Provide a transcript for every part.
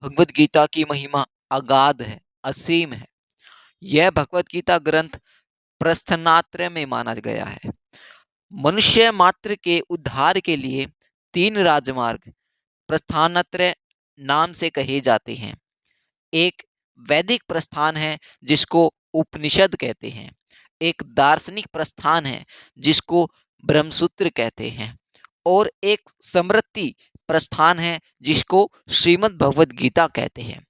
भगवत गीता की महिमा अगाध है, असीम है। यह भगवत गीता ग्रंथ प्रस्थानात्रय में माना गया है। मनुष्य मात्र के उद्धार के लिए तीन राजमार्ग प्रस्थानत्रय नाम से कहे जाते हैं। एक वैदिक प्रस्थान है जिसको उपनिषद कहते हैं। एक दार्शनिक प्रस्थान है जिसको ब्रह्मसूत्र कहते हैं। और एक समृद्धि प्रस्थान है जिसको श्रीमद् भगवत गीता कहते हैं।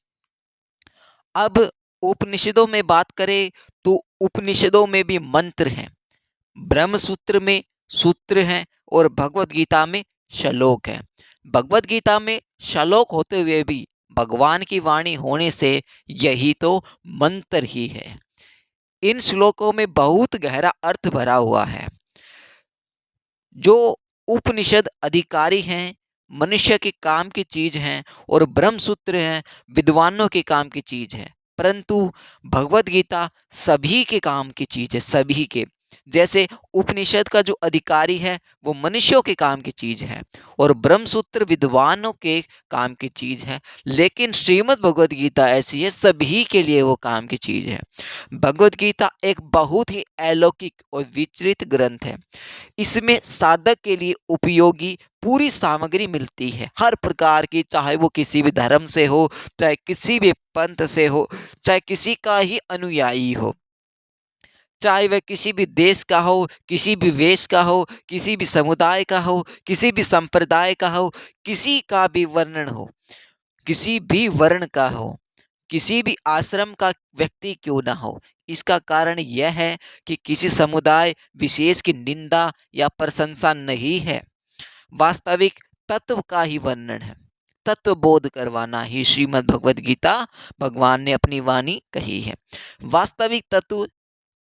अब उपनिषदों में बात करें तो उपनिषदों में भी मंत्र हैं, ब्रह्मसूत्र में सूत्र हैं और भगवत गीता में श्लोक हैं। भगवत गीता में श्लोक होते हुए भी भगवान की वाणी होने से यही तो मंत्र ही है। इन श्लोकों में बहुत गहरा अर्थ भरा हुआ है। जो उपनिषद अधिकारी हैं, मनुष्य के काम की चीज हैं और ब्रह्मसूत्र हैं, विद्वानों के काम की चीज है। परंतु भगवत गीता सभी के काम की चीज है, सभी के। जैसे उपनिषद का जो अधिकारी है वो मनुष्यों के काम की चीज है और ब्रह्मसूत्र विद्वानों के काम की चीज है। लेकिन श्रीमद् भगवत गीता ऐसी है, सभी के लिए वो काम की चीज है। भगवत गीता एक बहुत ही अलौकिक और विचलित ग्रंथ है। इसमें साधक के लिए उपयोगी पूरी सामग्री मिलती है, हर प्रकार की, चाहे वो किसी भी धर्म से हो, चाहे किसी भी पंथ से हो, चाहे किसी का ही अनुयायी हो, चाहे वह किसी भी देश का हो, किसी भी वेश का हो, किसी भी समुदाय का हो, किसी भी संप्रदाय का हो, किसी का भी वर्णन हो, किसी भी वर्ण का हो, किसी भी आश्रम का व्यक्ति क्यों ना हो। इसका कारण यह है कि किसी समुदाय विशेष की निंदा या प्रशंसा नहीं है, वास्तविक तत्व का ही वर्णन है। तत्व बोध करवाना ही श्रीमद् भगवत गीता भगवान ने अपनी वाणी कही है। वास्तविक तत्व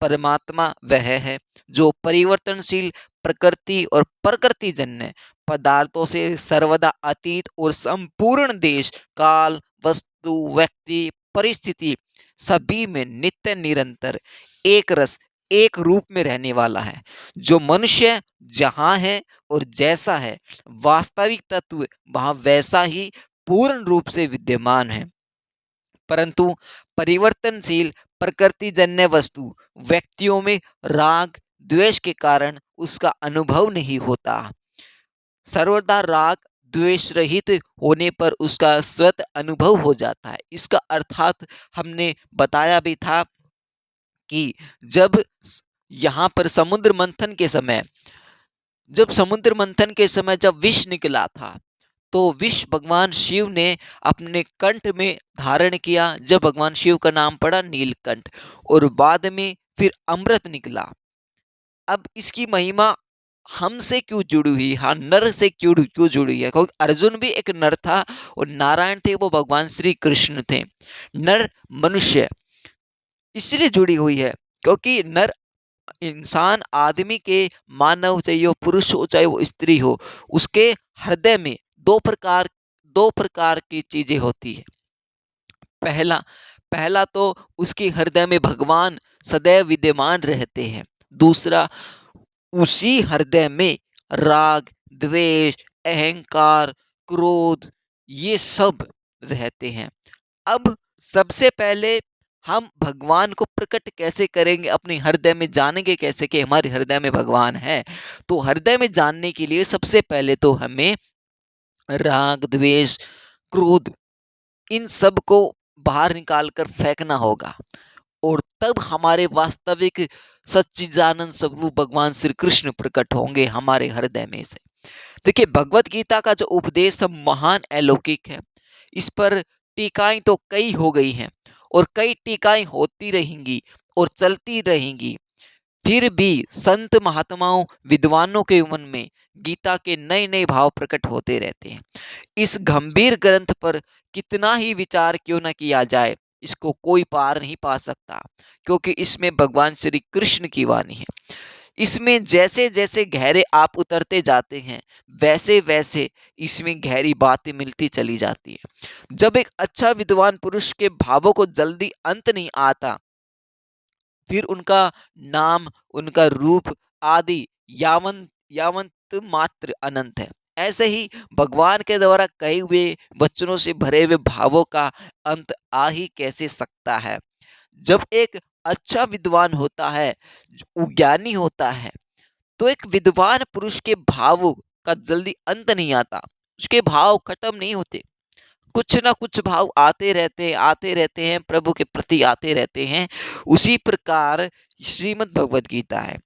परमात्मा वह है जो परिवर्तनशील प्रकृति और प्रकृतिजन्य पदार्थों से सर्वदा अतीत और संपूर्ण देश काल वस्तु व्यक्ति परिस्थिति सभी में नित्य निरंतर एक रस एक रूप में रहने वाला है। जो मनुष्य जहाँ है और जैसा है, वास्तविक तत्व वहाँ वैसा ही पूर्ण रूप से विद्यमान है। परंतु परिवर्तनशील प्रकृतिजन्य वस्तु व्यक्तियों में राग द्वेष के कारण उसका अनुभव नहीं होता। सर्वदा राग द्वेष रहित होने पर उसका स्वतः अनुभव हो जाता है। इसका अर्थात हमने बताया भी था कि जब यहाँ पर समुद्र मंथन के समय, जब विष निकला था तो विष भगवान शिव ने अपने कंठ में धारण किया। जब भगवान शिव का नाम पड़ा नीलकंठ, और बाद में फिर अमृत निकला। अब इसकी महिमा हमसे क्यों जुड़ी हुई, हाँ, नर से क्यों जुड़ी है? क्योंकि अर्जुन भी एक नर था और नारायण थे वो भगवान श्री कृष्ण थे। नर मनुष्य इसलिए जुड़ी हुई है क्योंकि नर इंसान आदमी के, मानव चाहे वो पुरुष हो चाहे वो स्त्री हो, उसके हृदय में दो प्रकार की चीजें होती है। पहला पहला तो उसके हृदय में भगवान सदैव विद्यमान रहते हैं। दूसरा, उसी हृदय में राग द्वेष अहंकार क्रोध ये सब रहते हैं। अब सबसे पहले हम भगवान को प्रकट कैसे करेंगे, अपने हृदय में जानेंगे कैसे कि हमारे हृदय में भगवान है? तो हृदय में जानने के लिए सबसे पहले तो हमें राग द्वेष क्रोध इन सब को बाहर निकाल कर फेंकना होगा, और तब हमारे वास्तविक सच्चिदानंद स्वरूप भगवान श्री कृष्ण प्रकट होंगे हमारे हृदय में से। देखिए, भगवत गीता का जो उपदेश है महान अलौकिक है। इस पर टीकाएं तो कई हो गई हैं और कई टीकाएं होती रहेंगी और चलती रहेंगी। फिर भी संत महात्माओं विद्वानों के मन में गीता के नए नए भाव प्रकट होते रहते हैं। इस गंभीर ग्रंथ पर कितना ही विचार क्यों न किया जाए, इसको कोई पार नहीं पा सकता, क्योंकि इसमें भगवान श्री कृष्ण की वाणी है। इसमें जैसे जैसे गहरे आप उतरते जाते हैं वैसे वैसे इसमें गहरी बातें मिलती चली जाती है। जब एक अच्छा विद्वान पुरुष के भावों को जल्दी अंत नहीं आता, फिर उनका नाम उनका रूप आदि यावंत यावंत मात्र अनंत है। ऐसे ही भगवान के द्वारा कहे हुए वचनों से भरे हुए भावों का अंत आ ही कैसे सकता है। जब एक अच्छा विद्वान होता है, जो ज्ञानी होता है, तो एक विद्वान पुरुष के भाव का जल्दी अंत नहीं आता, उसके भाव खत्म नहीं होते। कुछ ना कुछ भाव आते रहते हैं, प्रभु के प्रति आते रहते हैं। उसी प्रकार श्रीमद् भगवत गीता है,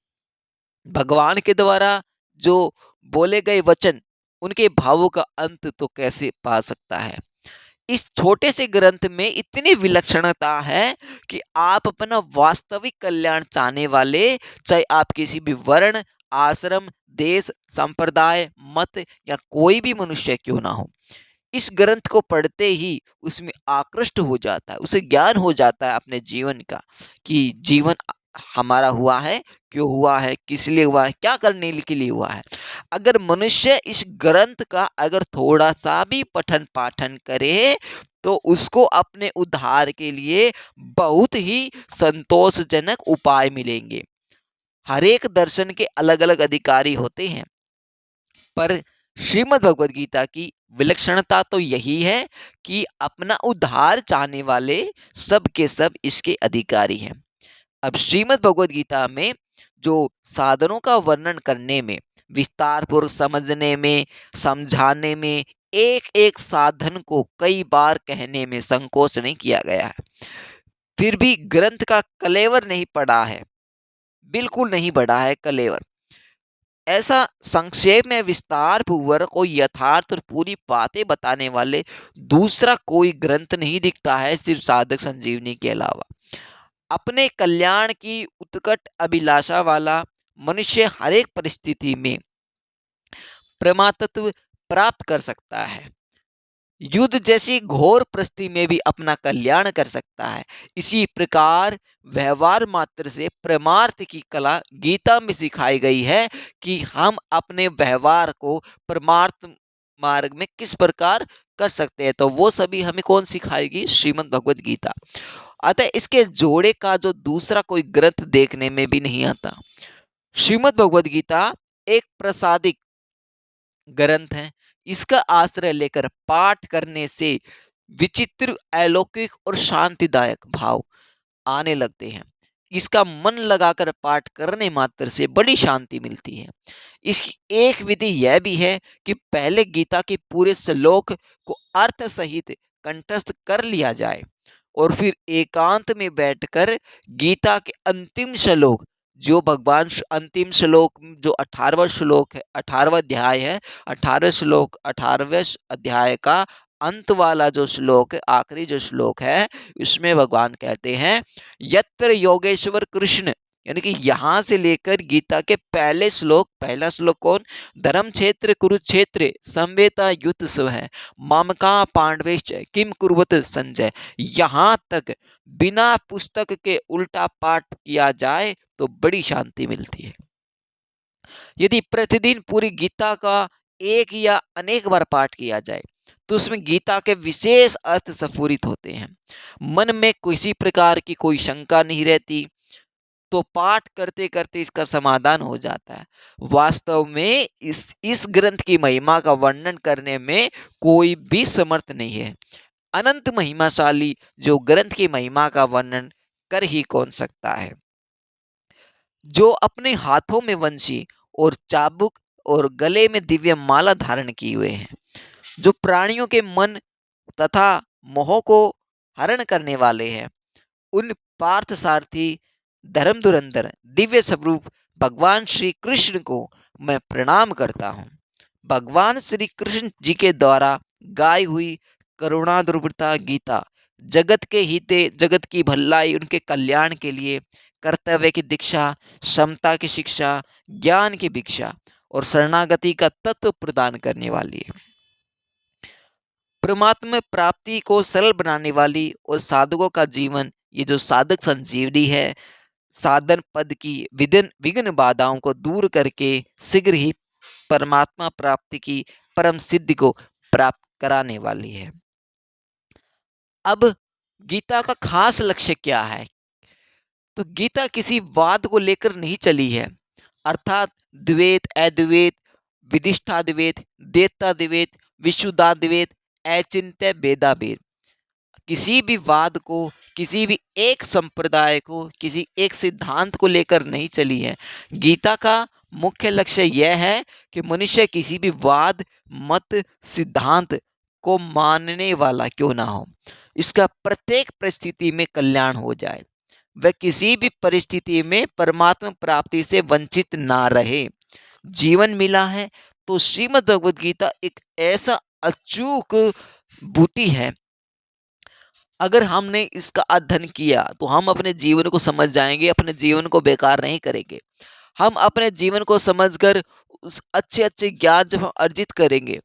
भगवान के द्वारा जो बोले गए वचन, उनके भावों का अंत तो कैसे पा सकता है। इस छोटे से ग्रंथ में इतनी विलक्षणता है कि आप अपना वास्तविक कल्याण चाहने वाले, चाहे आप किसी भी वर्ण, आश्रम, देश, संप्रदाय, मत या कोई भी मनुष्य क्यों ना हो, इस ग्रंथ को पढ़ते ही उसमें आकृष्ट हो जाता है, उसे ज्ञान हो जाता है अपने जीवन का, कि जीवन हमारा हुआ है, क्यों हुआ है, किस लिए हुआ है, क्या करने के लिए हुआ है। अगर मनुष्य इस ग्रंथ का अगर थोड़ा सा भी पठन पाठन करे, तो उसको अपने उद्धार के लिए बहुत ही संतोषजनक उपाय मिलेंगे। हर एक दर्शन के अलग अलग अधिकारी होते हैं, पर श्रीमद् भगवद गीता की विलक्षणता तो यही है कि अपना उद्धार चाहने वाले सब के सब इसके अधिकारी हैं। अब श्रीमद् भगवद गीता में जो साधनों का वर्णन करने में, विस्तार पूर्वक समझने में, समझाने में, एक एक साधन को कई बार कहने में संकोच नहीं किया गया है। फिर भी ग्रंथ का कलेवर नहीं पड़ा है, बिल्कुल नहीं बढ़ा है कलेवर। ऐसा संक्षेप में विस्तार पूर्वक और यथार्थ और पूरी बातें बताने वाले दूसरा कोई ग्रंथ नहीं दिखता है, सिर्फ साधक संजीवनी के अलावा। अपने कल्याण की उत्कट अभिलाषा वाला मनुष्य हर एक परिस्थिति में परमात्व प्राप्त कर सकता है, युद्ध जैसी घोर परिस्थिति में भी अपना कल्याण कर सकता है। इसी प्रकार व्यवहार मात्र से परमार्थ की कला गीता में सिखाई गई है कि हम अपने व्यवहार को परमार्थ मार्ग में किस प्रकार कर सकते हैं। तो वो सभी हमें कौन सिखाएगी? श्रीमद् भगवत गीता। अतः इसके जोड़े का जो दूसरा कोई ग्रंथ देखने में भी नहीं आता। श्रीमद् भगवत गीता एक प्रसादिक ग्रंथ है। इसका आश्रय लेकर पाठ करने से विचित्र, अलौकिक और शांतिदायक भाव आने लगते हैं। इसका मन लगाकर पाठ करने मात्र से बड़ी शांति मिलती है। इसकी एक विधि यह भी है कि पहले गीता के पूरे श्लोक को अर्थ सहित कंठस्थ कर लिया जाए और फिर एकांत में बैठकर गीता के अंतिम श्लोक, जो भगवान अंतिम श्लोक जो 18वां श्लोक है, 18वां अध्याय है, 18वें श्लोक 18वें अध्याय का अंत वाला जो श्लोक है, आखिरी जो श्लोक है, इसमें भगवान कहते हैं यत्र योगेश्वर कृष्ण, यानी कि यहाँ से लेकर गीता के पहले श्लोक, पहला श्लोक कौन? धर्म क्षेत्र कुरुक्षेत्र संवेता युद्ध स्व है, मामका पांडवेश्च किम कुर्वत संजय। यहाँ तक बिना पुस्तक के उल्टा पाठ किया जाए तो बड़ी शांति मिलती है। यदि प्रतिदिन पूरी गीता का एक या अनेक बार पाठ किया जाए तो उसमें गीता के विशेष अर्थ स्फुरित होते हैं, मन में किसी प्रकार की कोई शंका नहीं रहती, तो पाठ करते करते इसका समाधान हो जाता है। वास्तव में इस ग्रंथ की महिमा का वर्णन करने में कोई भी समर्थ नहीं है। अनंत महिमाशाली जो ग्रंथ की महिमा का वर्णन कर ही कौन सकता है। जो अपने हाथों में वंशी और चाबुक और गले में दिव्य माला धारण किए हुए हैं, जो प्राणियों के मन तथा मोह को हरण करने वाले हैं, उन पार्थ सारथी धर्म धुरंधर दिव्य स्वरूप भगवान श्री कृष्ण को मैं प्रणाम करता हूँ। भगवान श्री कृष्ण जी के द्वारा गाई हुई करुणा दुर्वृता गीता जगत के हिते, जगत की भलाई, उनके कल्याण के लिए कर्तव्य की दीक्षा, समता की शिक्षा, ज्ञान की भिक्षा और शरणागति का तत्व प्रदान करने वाली है। परमात्मा प्राप्ति को सरल बनाने वाली और साधकों का जीवन, ये जो साधक संजीवनी है, साधन पद की विघ्न विघ्न बाधाओं को दूर करके शीघ्र ही परमात्मा प्राप्ति की परम सिद्धि को प्राप्त कराने वाली है। अब गीता का खास लक्ष्य क्या है? तो गीता किसी वाद को लेकर नहीं चली है, अर्थात द्वैत अद्वैत विदिष्टाद्वैत, द्वैताद्वैत, विशुद्धाद्वैत, अचिंत्य भेदाभेद। किसी भी वाद को, किसी भी एक संप्रदाय को, किसी एक सिद्धांत को लेकर नहीं चली है। गीता का मुख्य लक्ष्य यह है कि मनुष्य किसी भी वाद, मत, सिद्धांत को मानने वाला क्यों ना हो, इसका प्रत्येक परिस्थिति में कल्याण हो जाए, वह किसी भी परिस्थिति में परमात्मा प्राप्ति से वंचित ना रहे। जीवन मिला है तो श्रीमद् भगवद गीता एक ऐसा अचूक बूटी है, अगर हमने इसका अध्ययन किया तो हम अपने जीवन को समझ जाएंगे, अपने जीवन को बेकार नहीं करेंगे। हम अपने जीवन को समझकर उस अच्छे अच्छे ज्ञान जब हम अर्जित करेंगे,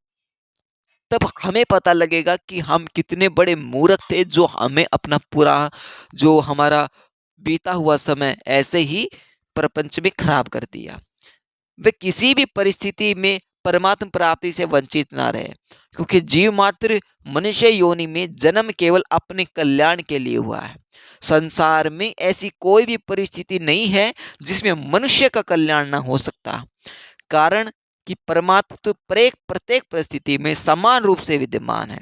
तब हमें पता लगेगा कि हम कितने बड़े मूर्ख थे, जो हमें अपना पूरा जो हमारा बीता हुआ समय ऐसे ही प्रपंच में खराब कर दिया। वे किसी भी परिस्थिति में परमात्म प्राप्ति से वंचित ना रहे, क्योंकि जीव मात्र मनुष्य योनि में जन्म केवल अपने कल्याण के लिए हुआ है। संसार में ऐसी कोई भी परिस्थिति नहीं है जिसमें मनुष्य का कल्याण ना हो सकता, कारण कि परमात्मा तो प्रत्येक परिस्थिति में समान रूप से विद्यमान है।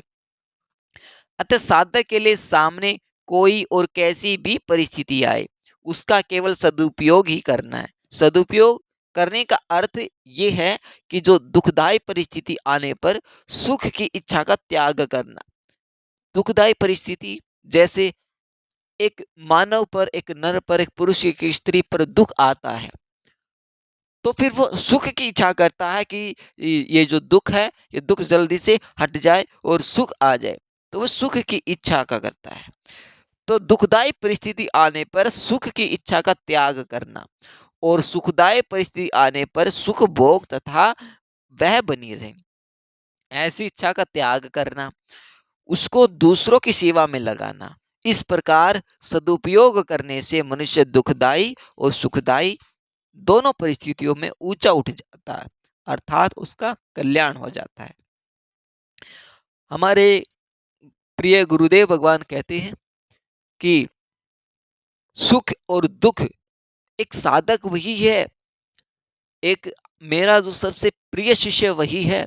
अतः साधक के लिए सामने कोई और कैसी भी परिस्थिति आए, उसका केवल सदुपयोग ही करना है। सदुपयोग करने का अर्थ ये है कि जो दुखदायी परिस्थिति आने पर सुख की इच्छा का त्याग करना। दुखदायी परिस्थिति जैसे एक मानव पर, एक नर पर, एक पुरुष, एक स्त्री पर दुख आता है, तो फिर वो सुख की इच्छा करता है कि ये जो दुख है, ये दुख जल्दी से हट जाए और सुख आ जाए, तो वो सुख की इच्छा का करता है। तो दुखदायी परिस्थिति आने पर सुख की इच्छा का त्याग करना, और सुखदायी परिस्थिति आने पर सुख भोग तथा वह बनी रहे, ऐसी इच्छा का त्याग करना, उसको दूसरों की सेवा में लगाना। इस प्रकार सदुपयोग करने से मनुष्य दुखदायी और सुखदायी दोनों परिस्थितियों में ऊंचा उठ जाता है, अर्थात उसका कल्याण हो जाता है। हमारे प्रिय गुरुदेव भगवान कहते हैं कि सुख और दुख, एक साधक वही है, एक मेरा जो सबसे प्रिय शिष्य वही है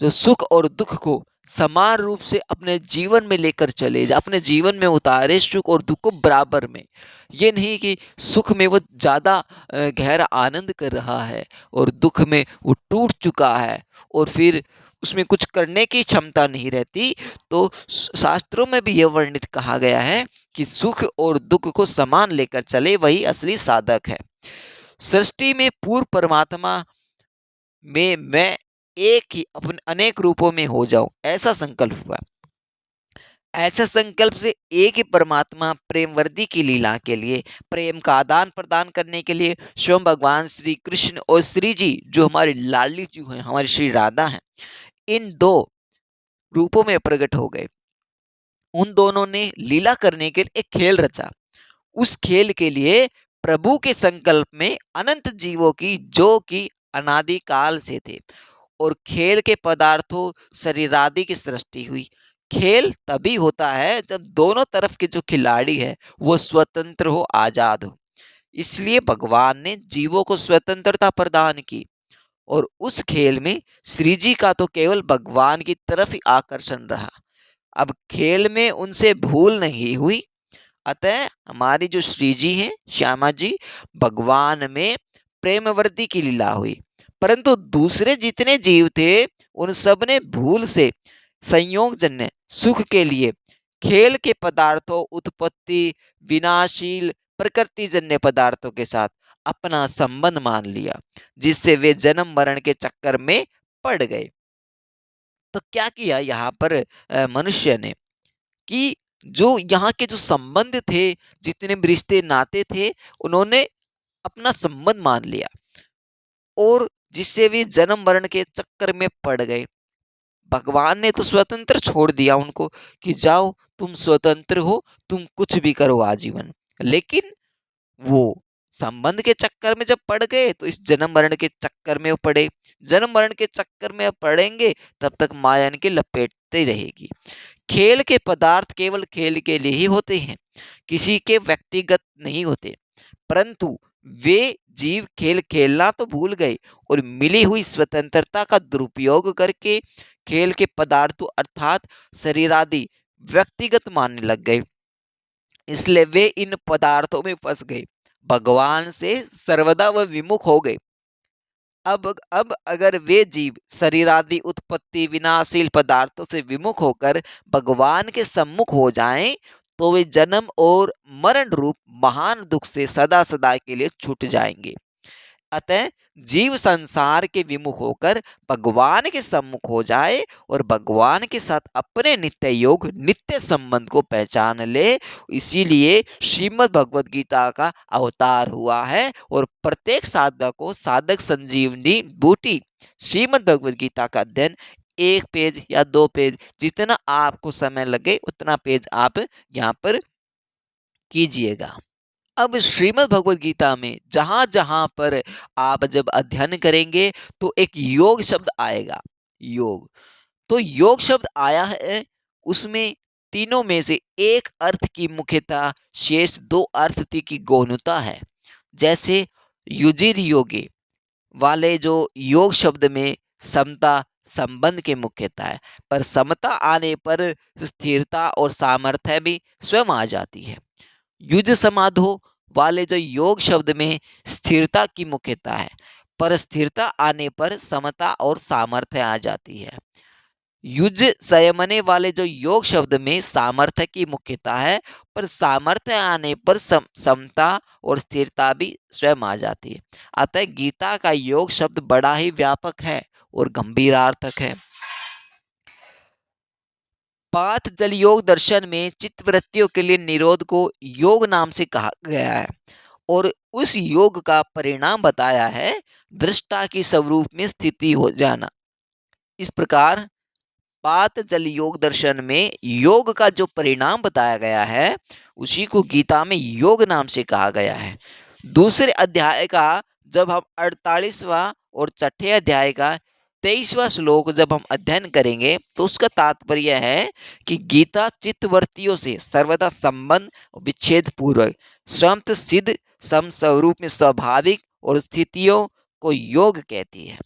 जो सुख और दुख को समान रूप से अपने जीवन में लेकर चले, अपने जीवन में उतारे सुख और दुख को बराबर में। ये नहीं कि सुख में वो ज़्यादा गहरा आनंद कर रहा है और दुख में वो टूट चुका है और फिर उसमें कुछ करने की क्षमता नहीं रहती। तो शास्त्रों में भी यह वर्णित कहा गया है कि सुख और दुख को समान लेकर चले, वही असली साधक है। सृष्टि में पूर्व परमात्मा में मैं एक ही अपने अनेक रूपों में हो जाऊं, ऐसा संकल्प हुआ। ऐसा संकल्प से एक ही परमात्मा प्रेम वर्दी की लीला के लिए, प्रेम का आदान प्रदान करने के लिए स्वयं भगवान श्री कृष्ण और श्री जी जो हमारी लाडली जी हैं, हमारी श्री राधा हैं, इन दो रूपों में प्रकट हो गए। उन दोनों ने लीला करने के लिए एक खेल रचा। उस खेल के लिए प्रभु के संकल्प में अनंत जीवों की, जो कि अनादिकाल से थे, और खेल के पदार्थों शरीर आदि की सृष्टि हुई। खेल तभी होता है जब दोनों तरफ के जो खिलाड़ी है वो स्वतंत्र हो, आजाद हो। इसलिए भगवान ने जीवों को स्वतंत्रता प्रदान की, और उस खेल में श्री जी का तो केवल भगवान की तरफ ही आकर्षण रहा। अब खेल में उनसे भूल नहीं हुई, अतः हमारी जो श्री जी हैं, श्यामा जी, भगवान में प्रेमवर्दी की लीला हुई। परंतु दूसरे जितने जीव थे उन सब ने भूल से संयोगजन्य सुख के लिए खेल के पदार्थों, उत्पत्ति विनाशील प्रकृतिजन्य पदार्थों के साथ अपना संबंध मान लिया, जिससे वे जन्म मरण के चक्कर में पड़ गए। तो क्या किया यहाँ पर मनुष्य ने कि जो यहाँ के जो संबंध थे, जितने भी रिश्ते नाते थे, उन्होंने अपना संबंध मान लिया और जिससे भी जन्म मरण के चक्कर में पड़ गए। भगवान ने तो स्वतंत्र छोड़ दिया उनको कि जाओ तुम स्वतंत्र हो, तुम कुछ भी करो आजीवन, लेकिन वो संबंध के चक्कर में जब पड़ गए तो इस जन्म मरण के चक्कर में वो पड़े। जन्म मरण के चक्कर में पड़ेंगे तब तक माया इनके लपेटते रहेगी। खेल के पदार्थ केवल खेल के लिए ही होते हैं, किसी के व्यक्तिगत नहीं होते, परंतु वे जीव खेल खेलना तो भूल गए और मिली हुई स्वतंत्रता का दुरुपयोग करके खेल के पदार्थों अर्थात शरीर आदि व्यक्तिगत मानने लग गए। इसलिए वे इन पदार्थों में फंस गए, भगवान से सर्वदा वह विमुख हो गए। अब अगर वे जीव शरीर आदि उत्पत्ति विनाशील पदार्थों से विमुख होकर भगवान के सम्मुख हो जाएं, तो वे जन्म और मरण रूप महान दुख से सदा सदा के लिए छूट जाएंगे। अतः जीव संसार के विमुख होकर भगवान के सम्मुख हो जाए और भगवान के साथ अपने नित्य योग नित्य संबंध को पहचान ले। इसीलिए श्रीमद् भगवद गीता का अवतार हुआ है और प्रत्येक साधक को साधक संजीवनी बूटी श्रीमद् भगवद गीता का अध्ययन 1 पेज या 2 पेज जितना आपको समय लगे उतना पेज आप यहाँ पर कीजिएगा। अब श्रीमद् भगवद गीता में जहां जहां पर आप जब अध्ययन करेंगे तो एक योग शब्द आएगा। योग, तो योग शब्द आया है, उसमें तीनों में से एक अर्थ की मुख्यता, शेष 2 अर्थ की गौणता है। जैसे युजिर योगे वाले जो योग शब्द में समता संबंध की मुख्यता है, पर समता आने पर स्थिरता और सामर्थ्य भी स्वयं आ जाती है। युज समाधो वाले जो योग शब्द में स्थिरता की मुख्यता है, पर स्थिरता आने पर समता और सामर्थ्य आ जाती है। युज संयमने वाले जो योग शब्द में सामर्थ्य की मुख्यता है, पर सामर्थ्य आने पर समता और स्थिरता भी स्वयं आ जाती है। अतः गीता का योग शब्द बड़ा ही व्यापक है और गंभीरार्थक है। पातंजलि योग दर्शन में चित्तवृत्तियों के लिए निरोध को योग नाम से कहा गया है और उस योग का परिणाम बताया है दृष्टा की स्वरूप में स्थिति हो जाना। इस प्रकार पातंजलि योग दर्शन में योग का जो परिणाम बताया गया है उसी को गीता में योग नाम से कहा गया है। दूसरे अध्याय का जब हम 48वां और छठे अध्याय का 23वां श्लोक जब हम अध्ययन करेंगे तो उसका तात्पर्य है कि गीता चित्तवृत्तियों से सर्वदा संबंध विच्छेद पूर्वक स्वयं सिद्ध समस्वरूप में स्वाभाविक और स्थितियों को योग कहती है।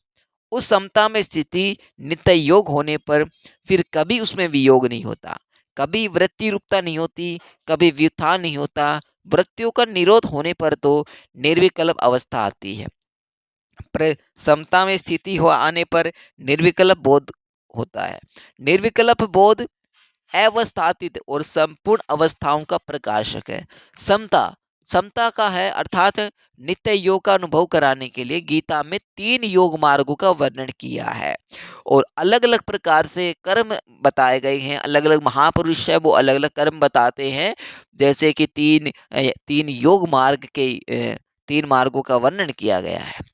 उस समता में स्थिति नित्य योग होने पर फिर कभी उसमें वियोग नहीं होता, कभी वृत्ति रूपता नहीं होती, कभी व्युत्थान नहीं होता। वृत्तियों का निरोध होने पर तो निर्विकल्प अवस्था आती है, पर समता में स्थिति हो आने पर निर्विकल्प बोध होता है। निर्विकल्प बोध अवस्थातीत और संपूर्ण अवस्थाओं का प्रकाशक है। समता समता का है अर्थात नित्य योग का अनुभव कराने के लिए गीता में 3 योग मार्गों का वर्णन किया है और अलग अलग प्रकार से कर्म बताए गए हैं। अलग अलग महापुरुष है वो अलग अलग कर्म बताते हैं, जैसे कि तीन योग मार्ग के 3 मार्गों का वर्णन किया गया है।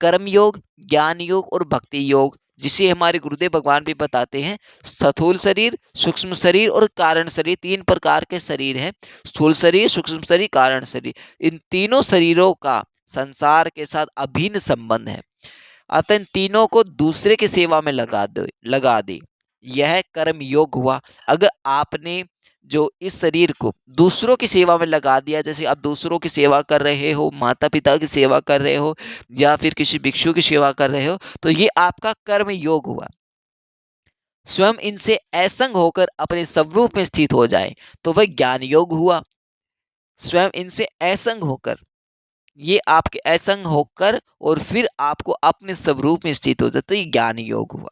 कर्म योग, ज्ञान योग और भक्ति योग, जिसे हमारे गुरुदेव भगवान भी बताते हैं। स्थूल शरीर, सूक्ष्म शरीर और कारण शरीर 3 प्रकार के शरीर हैं। स्थूल शरीर, सूक्ष्म शरीर, कारण शरीर, इन तीनों शरीरों का संसार के साथ अभिन्न संबंध है। अतः इन तीनों को दूसरे की सेवा में लगा दे, यह कर्म योग हुआ। अगर आपने जो इस शरीर को दूसरों की सेवा में लगा दिया, जैसे आप दूसरों की सेवा कर रहे हो, माता पिता की सेवा कर रहे हो या फिर किसी भिक्षु की सेवा कर रहे हो, तो ये आपका कर्म योग हुआ। स्वयं इनसे असंग होकर अपने स्वरूप में स्थित हो जाए तो वह ज्ञान योग हुआ। स्वयं इनसे असंग होकर, ये आपके असंग होकर और फिर आपको अपने स्वरूप में स्थित हो जाए तो ये ज्ञान योग हुआ।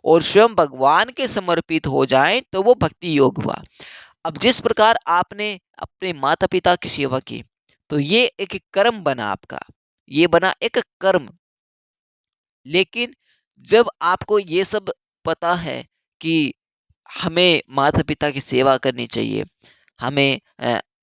और स्वयं भगवान के समर्पित हो जाए तो वो भक्ति योग हुआ। अब जिस प्रकार आपने अपने माता पिता की सेवा की तो ये एक कर्म बना आपका, ये बना एक कर्म। लेकिन जब आपको ये सब पता है कि हमें माता पिता की सेवा करनी चाहिए, हमें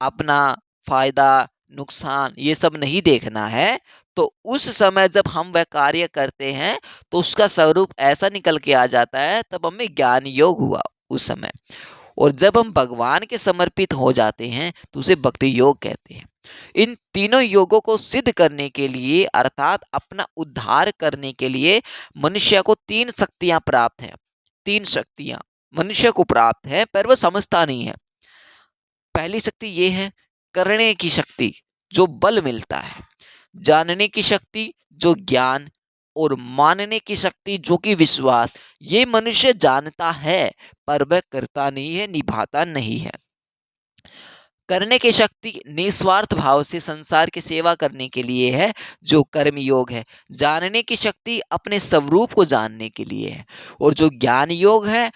अपना फायदा नुकसान ये सब नहीं देखना है, तो उस समय जब हम वह कार्य करते हैं तो उसका स्वरूप ऐसा निकल के आ जाता है, तब हमें ज्ञान योग हुआ उस समय। और जब हम भगवान के समर्पित हो जाते हैं तो उसे भक्ति योग कहते हैं। इन तीनों योगों को सिद्ध करने के लिए अर्थात अपना उद्धार करने के लिए मनुष्य को 3 शक्तियां प्राप्त हैं। 3 शक्तियां मनुष्य को प्राप्त है, पर वह समझता नहीं है। पहली शक्ति ये है करने की शक्ति, जो बल मिलता है। जानने की शक्ति जो ज्ञान, और मानने की शक्ति जो कि विश्वास। ये मनुष्य जानता है पर वह करता नहीं है, निभाता नहीं है। करने की शक्ति निस्वार्थ भाव से संसार की सेवा करने के लिए है, जो कर्म योग है। जानने की शक्ति अपने स्वरूप को जानने के लिए है, और जो ज्ञान योग है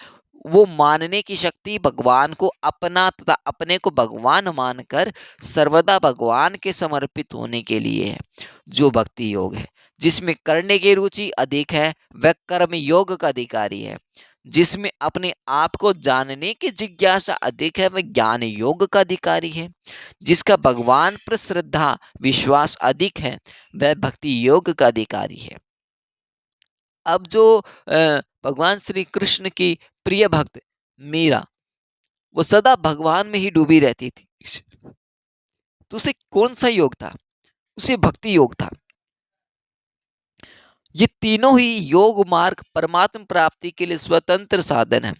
वो मानने की शक्ति भगवान को अपना तथा अपने को भगवान मानकर सर्वदा भगवान के समर्पित होने के लिए है, जो भक्ति योग है। जिसमें करने की रुचि अधिक है वह कर्म योग का अधिकारी है। जिसमें अपने आप को जानने की जिज्ञासा अधिक है वह ज्ञान योग का अधिकारी है। जिसका भगवान पर श्रद्धा विश्वास अधिक है वह भक्ति योग का अधिकारी है। अब जो भगवान श्री कृष्ण की प्रिय भक्त मीरा, वो सदा भगवान में ही डूबी रहती थी, तो उसे कौन सा योग था? उसे भक्ति योग था। ये तीनों ही योग मार्ग परमात्म प्राप्ति के लिए स्वतंत्र साधन है।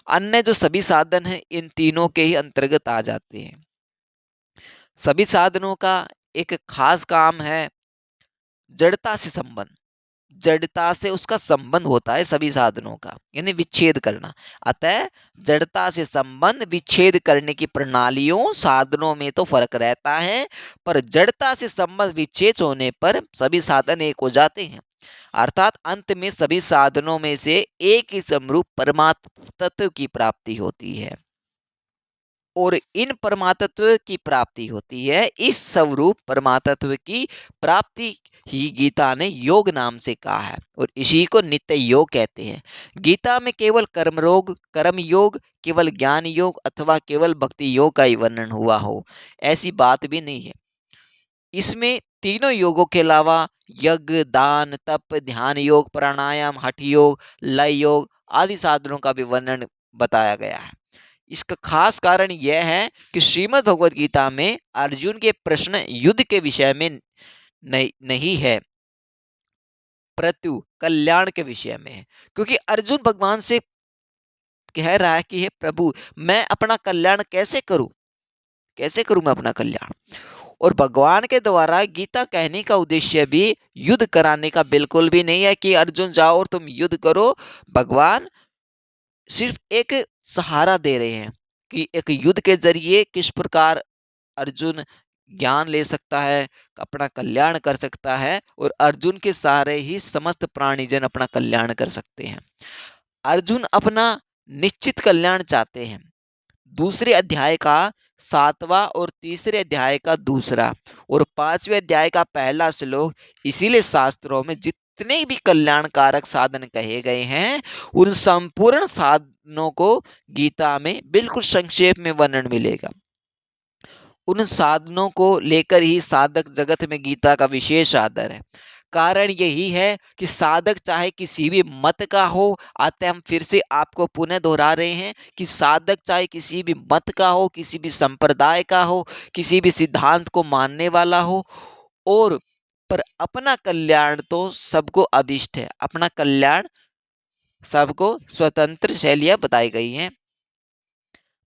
अन्य जो सभी साधन हैं इन तीनों के ही अंतर्गत आ जाते हैं। सभी साधनों का एक खास काम है जड़ता से संबंध। जड़ता से उसका संबंध होता है सभी साधनों का, यानी विच्छेद करना। अतः जड़ता से संबंध विच्छेद करने की प्रणालियों साधनों में तो फर्क रहता है, पर जड़ता से संबंध विच्छेद होने पर सभी साधन एक हो जाते हैं। अर्थात अंत में सभी साधनों में से एक ही समरूप परमात्म तत्व की प्राप्ति होती है, और इन परमात्म की प्राप्ति होती है। इस स्वरूप परमात्म की प्राप्ति ही गीता ने योग नाम से कहा है, और इसी को नित्य योग कहते हैं। गीता में केवल कर्म योग, केवल ज्ञान योग अथवा केवल भक्ति योग का ही वर्णन हुआ हो, ऐसी बात भी नहीं है। इसमें तीनों योगों के अलावा यज्ञ, दान, तप, ध्यान योग, प्राणायाम, हठ योग, लय योग आदि साधनों का भी वर्णन बताया गया है। इसका खास कारण यह है कि श्रीमद् भगवद गीता में अर्जुन के प्रश्न युद्ध के विषय में नहीं है, प्रत्यु कल्याण के विषय में है। क्योंकि अर्जुन भगवान से कह रहा है कि हे प्रभु, मैं अपना कल्याण कैसे करूं, कैसे करूं मैं अपना कल्याण। और भगवान के द्वारा गीता कहने का उद्देश्य भी युद्ध कराने का बिल्कुल भी नहीं है कि अर्जुन जाओ और तुम युद्ध करो। भगवान सिर्फ एक सहारा दे रहे हैं कि एक युद्ध के जरिए किस प्रकार अर्जुन ज्ञान ले सकता है, अपना कल्याण कर सकता है, और अर्जुन के सहारे ही समस्त प्राणीजन अपना कल्याण कर सकते हैं। अर्जुन अपना निश्चित कल्याण चाहते हैं। दूसरे अध्याय का 7वां और तीसरे अध्याय का 2रा और 5वें अध्याय का पहला श्लोक, इसीलिए शास्त्रों में जितने भी कल्याणकारक साधन कहे गए हैं उन संपूर्ण साधनों को गीता में बिल्कुल संक्षेप में वर्णन मिलेगा। उन साधनों को लेकर ही साधक जगत में गीता का विशेष आदर है। कारण यही है कि साधक चाहे किसी भी मत का हो, आते हम फिर से आपको पुनः दोहरा रहे हैं कि साधक चाहे किसी भी मत का हो, किसी भी संप्रदाय का हो, किसी भी सिद्धांत को मानने वाला हो, और पर अपना कल्याण तो सबको अभिष्ट है। अपना कल्याण सबको स्वतंत्र शैलियां बताई गई हैं।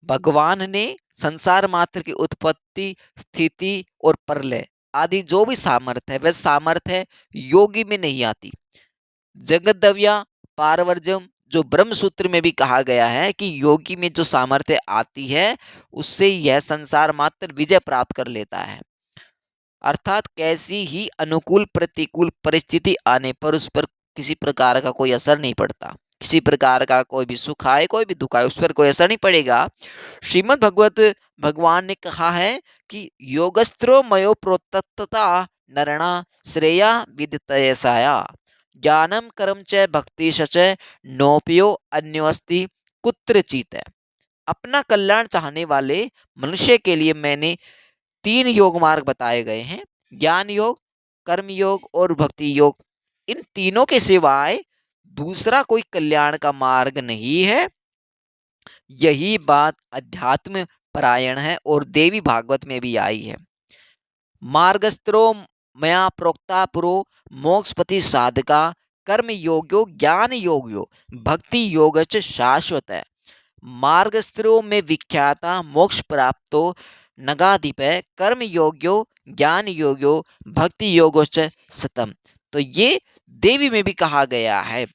भगवान ने संसार मात्र की उत्पत्ति, स्थिति और प्रलय आदि जो भी सामर्थ्य है वह सामर्थ्य योगी में नहीं आती। जगद्दव्या पारवर्जम जो ब्रह्म सूत्र में भी कहा गया है कि योगी में जो सामर्थ्य आती है उससे यह संसार मात्र विजय प्राप्त कर लेता है। अर्थात कैसी ही अनुकूल प्रतिकूल परिस्थिति आने पर उस पर किसी प्रकार का कोई असर नहीं पड़ता। किसी प्रकार का कोई भी सुख आए कोई भी दुख आए उस पर कोई असर नहीं पड़ेगा। श्रीमद् भगवत भगवान ने कहा है कि योगस्त्रो मयो प्रोत्तता नरणा श्रेया विदितयसाया ज्ञानम कर्म च भक्ति सच नोपयो अन्योस्ति कुत्रचित। अपना कल्याण चाहने वाले मनुष्य के लिए मैंने 3 योग मार्ग बताए गए हैं, ज्ञान योग, कर्म योग और भक्ति योग। इन तीनों के सिवाय दूसरा कोई कल्याण का मार्ग नहीं है। यही बात अध्यात्म परायण है और देवी भागवत में भी आई है। मार्गस्त्रो मया प्रोक्ता पुरो मोक्षपति साधका कर्म योग्यो ज्ञान योग्यो भक्ति योगच शाश्वत है। मार्गस्त्रों में विख्याता मोक्ष प्राप्तो नगाधिपः कर्म योग्यो ज्ञान योग्यो भक्ति योगोश्च सतम। तो ये देवी में भी कहा गया है।